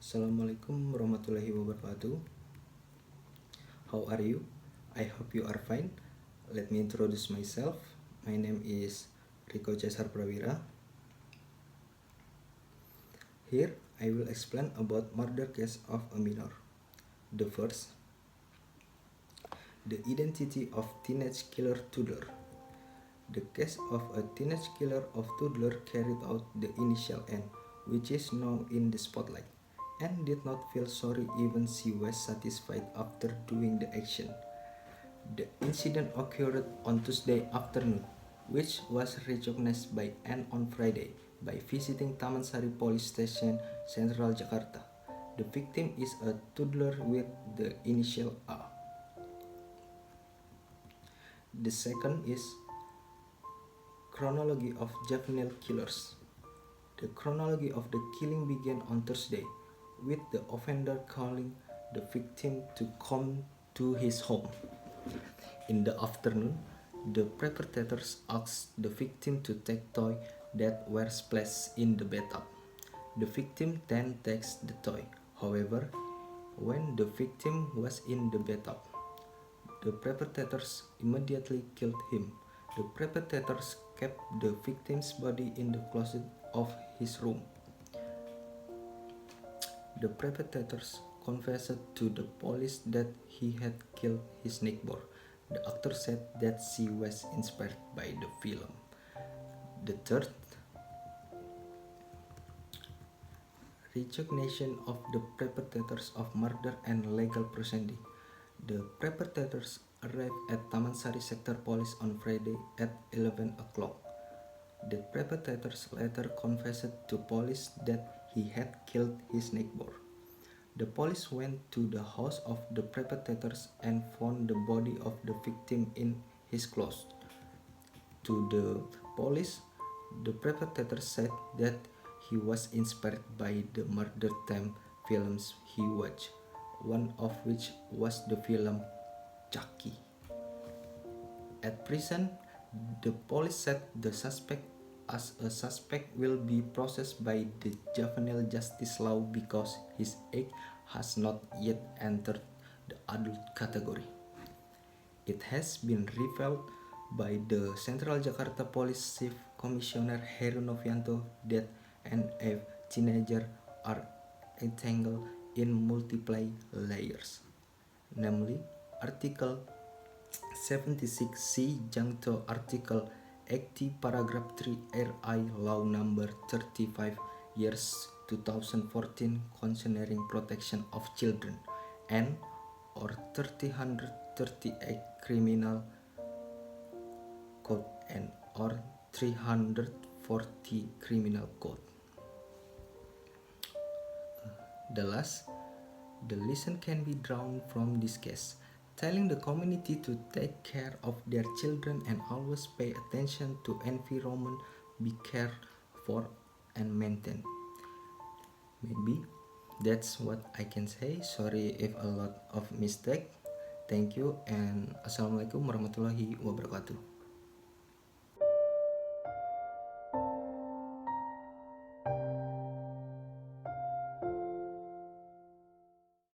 Assalamualaikum warahmatullahi wabarakatuh. How are you? I hope you are fine. Let me introduce myself. My name is Rico Cesar Prawira. Here I will explain about murder case of a minor. The first, the identity of teenage killer Toddler. The case of a teenage killer of Toddler carried out the initial N, which is now in the spotlight, and did not feel sorry even she was satisfied after doing the action. The incident occurred on Tuesday afternoon, which was recognized by N on Friday by visiting Taman Sari Police Station, Central Jakarta. The victim is a toddler with the initial A. The second is chronology of juvenile killers. The chronology of the killing began on Thursday, with the offender calling the victim to come to his home. In the afternoon, the perpetrators asked the victim to take toys that were placed in the bathtub. The victim then takes the toy. However, when the victim was in the bathtub, the perpetrators immediately killed him. The perpetrators kept the victim's body in the closet of his room. The perpetrators confessed to the police that he had killed his neighbor. The actor said that she was inspired by the film. The third, recognition of the perpetrators of murder and legal proceeding. The perpetrators arrived at Taman Sari Sector Police on Friday at 11 o'clock. The perpetrators later confessed to police that he had killed his neighbor. The police went to the house of the perpetrators and found the body of the victim in his closet. To the police, the perpetrator said that he was inspired by the murder theme films he watched, one of which was the film Chucky. At prison, the police said the suspect as a suspect will be processed by the juvenile justice law because his age has not yet entered the adult category. It has been revealed by the Central Jakarta Police Chief Commissioner Heru Novianto that NF teenagers are entangled in multiple layers, namely Article 76C Jungto Article 80 Paragraph 3 RI Law Number 35 years 2014 concerning protection of children and or 338 Criminal Code and or 340 Criminal Code. The last, the lesson can be drawn from this case, telling the community to take care of their children and always pay attention to environment, be cared for and maintain. Maybe that's what I can say. Sorry if a lot of mistake. Thank you and Assalamualaikum warahmatullahi wabarakatuh.